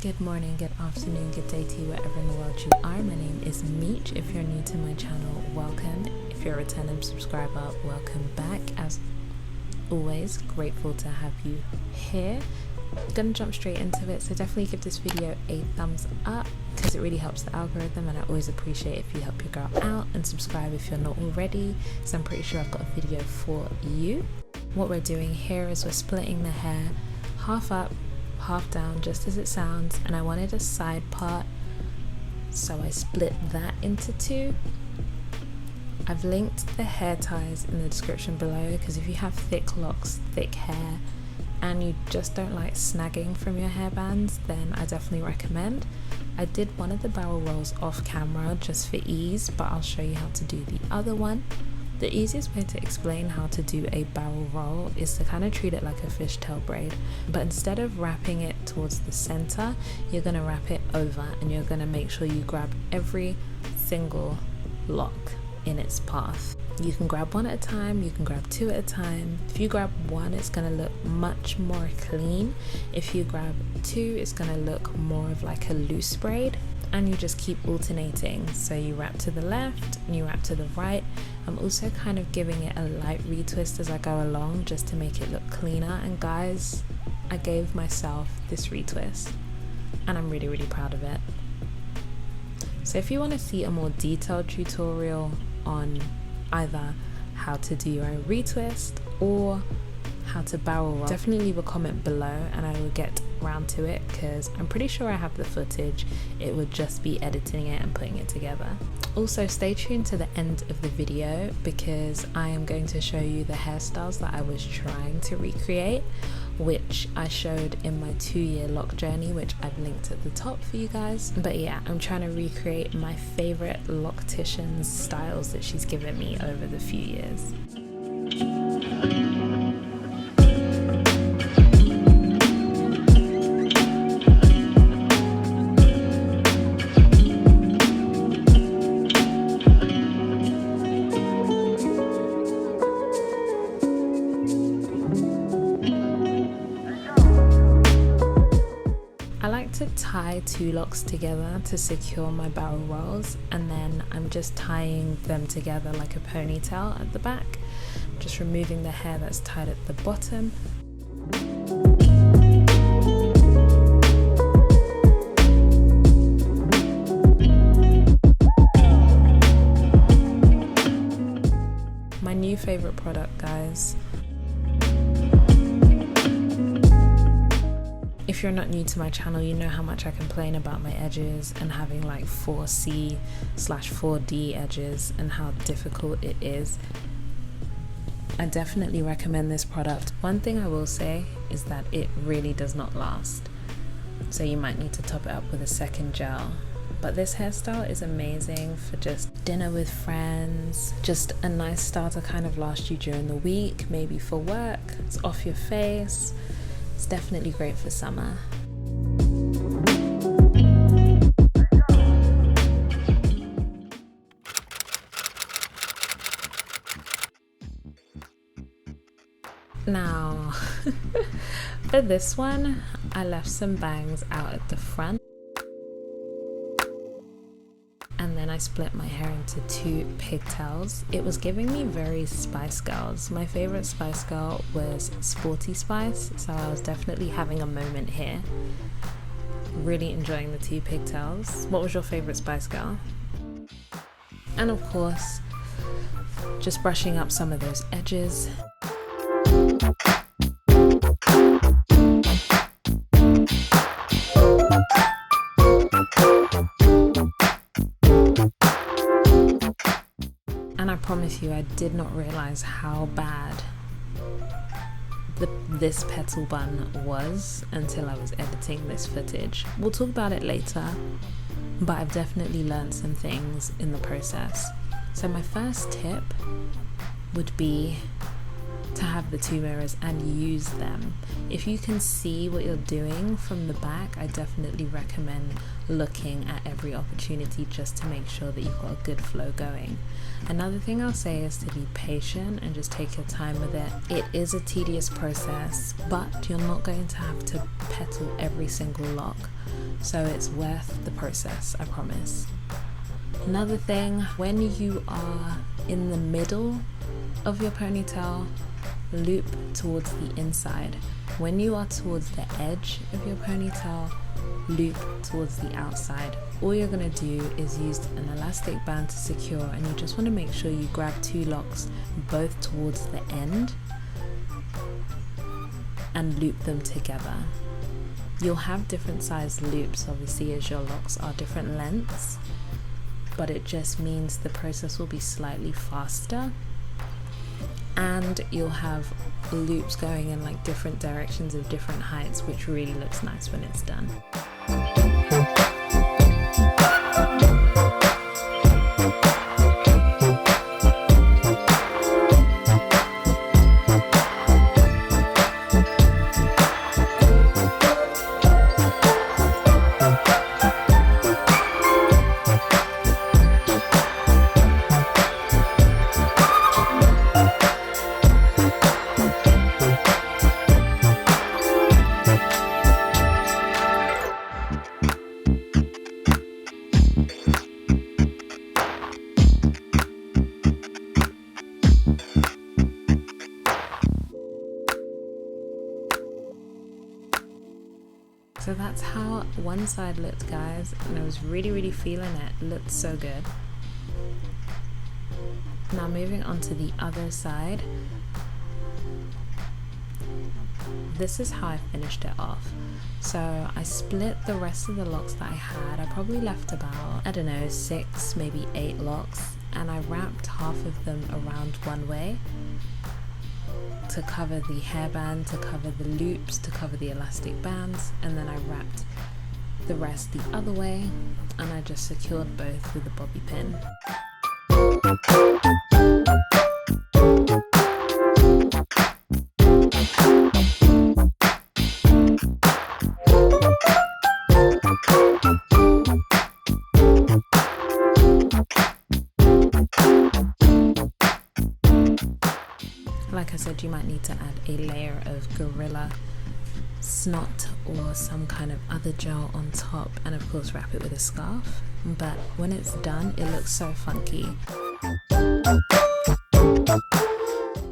Good morning, good afternoon, good day to you wherever in the world you are. My name is Meech. If you're new to my channel, welcome. If you're a returning subscriber, welcome back. As always, grateful to have you here. Gonna jump straight into it, so definitely give this video a thumbs up because it really helps the algorithm, and I always appreciate if you help your girl out, and subscribe if you're not already, so I'm pretty sure I've got a video for you. What we're doing here is we're splitting the hair half up, half down, just as it sounds, and I wanted a side part, so I split that into two. I've linked the hair ties in the description below, because if you have thick locks, thick hair, and you just don't like snagging from your hairbands, then I definitely recommend. I did one of the barrel rolls off camera just for ease, but I'll show you how to do the other one. The easiest way to explain how to do a barrel roll is to kind of treat it like a fishtail braid, but instead of wrapping it towards the center, you're going to wrap it over, and you're going to make sure you grab every single lock in its path. You can grab one at a time, you can grab two at a time. If you grab one, it's going to look much more clean. If you grab two, it's going to look more of like a loose braid, and you just keep alternating. So you wrap to the left and you wrap to the right. I'm also kind of giving it a light retwist as I go along, just to make it look cleaner. And guys, I gave myself this retwist and I'm really proud of it. So if you want to see a more detailed tutorial on either how to do your own retwist or how to barrel roll, definitely leave a comment below and I will get round to it, because I'm pretty sure I have the footage. It would just be editing it and putting it together. Also, stay tuned to the end of the video, because I am going to show you the hairstyles that I was trying to recreate, which I showed in my 2-year lock journey, which I've linked at the top for you guys. But yeah, I'm trying to recreate my favorite loctician's styles that she's given me over the few years. To tie two locks together to secure my barrel rolls, and then I'm just tying them together like a ponytail at the back, just removing the hair that's tied at the bottom. My new favorite product, guys. If you're not new to my channel, you know how much I complain about my edges and having like 4C/4D edges and how difficult it is. I definitely recommend this product. One thing I will say is that it really does not last, so you might need to top it up with a second gel. But this hairstyle is amazing for just dinner with friends, just a nice style to kind of last you during the week, maybe for work. It's off your face. It's definitely great for summer. Now, for this one, I left some bangs out at the front, and then I split my hair into two pigtails. It was giving me very Spice Girls. My favorite Spice Girl was Sporty Spice, so I was definitely having a moment here. Really enjoying the two pigtails. What was your favorite Spice Girl? And of course, just brushing up some of those edges. And I promise you, I did not realize how bad this petal bun was until I was editing this footage. We'll talk about it later, but I've definitely learned some things in the process. So my first tip would be to have the two mirrors and use them. If you can see what you're doing from the back, I definitely recommend looking at every opportunity just to make sure that you've got a good flow going. Another thing I'll say is to be patient and just take your time with it. It is a tedious process, but you're not going to have to petal every single lock. so it's worth the process, I promise. Another thing, when you are in the middle of your ponytail, loop towards the inside. When you are towards the edge of your ponytail, loop towards the outside. All you're going to do is use an elastic band to secure, and you just want to make sure you grab 2 locks both towards the end and loop them together. You'll have different sized loops obviously as your locks are different lengths, but it just means the process will be slightly faster, and you'll have loops going in like different directions of different heights, which really looks nice when it's done. So that's how one side looked, guys, and I was really feeling it. It looked so good. Now moving on to the other side. This is how I finished it off. So I split the rest of the locks that I had. I probably left about, I don't know, 6, maybe 8 locks, and I wrapped half of them around one way to cover the hairband, to cover the loops, to cover the elastic bands, and then I wrapped the rest the other way, and I just secured both with a bobby pin. Like I said, you might need to add a layer of gorilla snot or some kind of other gel on top, and of course wrap it with a scarf. But when it's done, it looks so funky.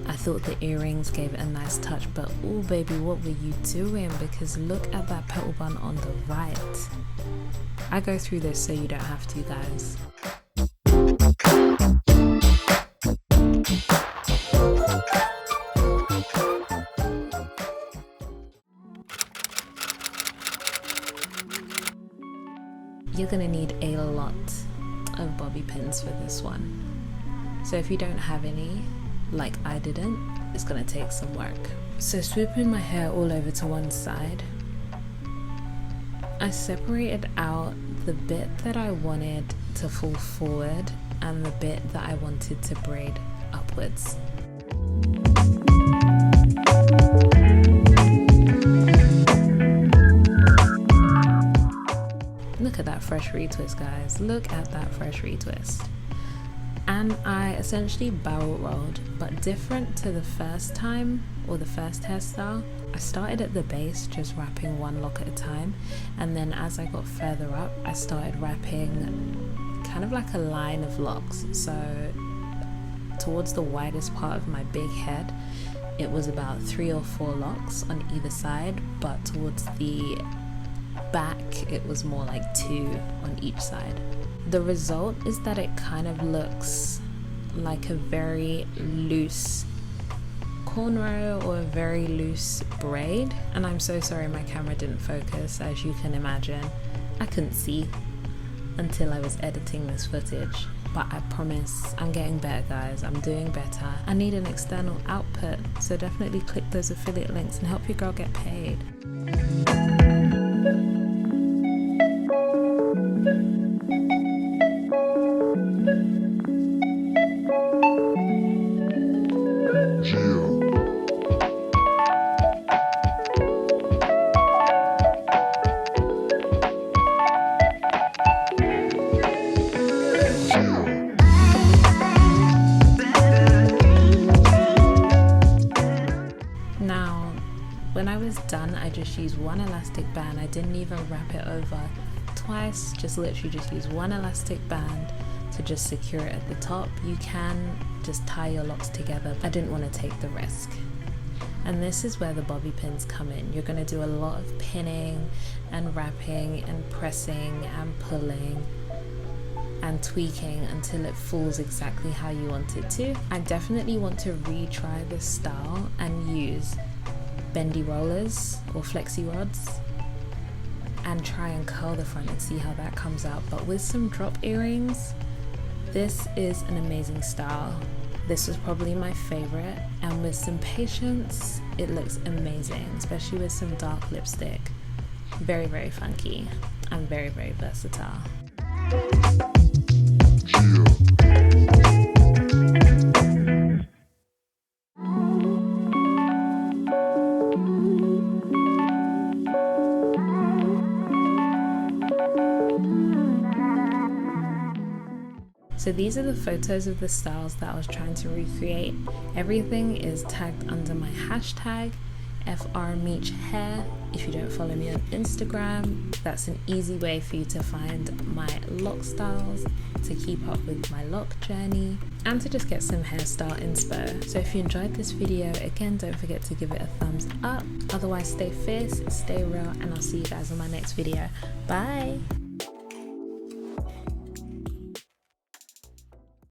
I thought the earrings gave it a nice touch, but oh baby, what were you doing? Because look at that petal bun on the right. I go through this so you don't have to, guys. You're gonna need a lot of bobby pins for this one. So if you don't have any, like I didn't, it's gonna take some work. So swooping my hair all over to one side, I separated out the bit that I wanted to fall forward and the bit that I wanted to braid upwards. Look at that fresh retwist, guys. Look at that fresh retwist. And I essentially barrel rolled, but different to the first time or the first hairstyle. I started at the base, just wrapping one lock at a time, and then as I got further up, I started wrapping kind of like a line of locks. So towards the widest part of my big head, it was about 3 or 4 locks on either side, but towards the back it was more like 2 on each side. The result is that it kind of looks like a very loose cornrow or a very loose braid, and I'm so sorry my camera didn't focus. As you can imagine, I couldn't see until I was editing this footage, but I promise I'm getting better, guys. I'm doing better. I need an external output, so definitely click those affiliate links and help your girl get paid. When I was done, I just used one elastic band. I didn't even wrap it over twice, just literally just use one elastic band to just secure it at the top. You can just tie your locks together. I didn't want to take the risk. And this is where the bobby pins come in. You're going to do a lot of pinning and wrapping and pressing and pulling and tweaking until it falls exactly how you want it to. I definitely want to retry this style and use bendy rollers or flexi rods and try and curl the front and see how that comes out. But with some drop earrings, this is an amazing style. This was probably my favorite, and with some patience, it looks amazing, especially with some dark lipstick. Very, very funky and very, very versatile. So these are the photos of the styles that I was trying to recreate. Everything is tagged under my hashtag FRMEECH hair. If you don't follow me on Instagram, that's an easy way for you to find my lock styles, to keep up with my lock journey, and to just get some hairstyle inspo. So if you enjoyed this video, again, don't forget to give it a thumbs up. Otherwise, stay fierce, stay real, and I'll see you guys on my next video. Bye!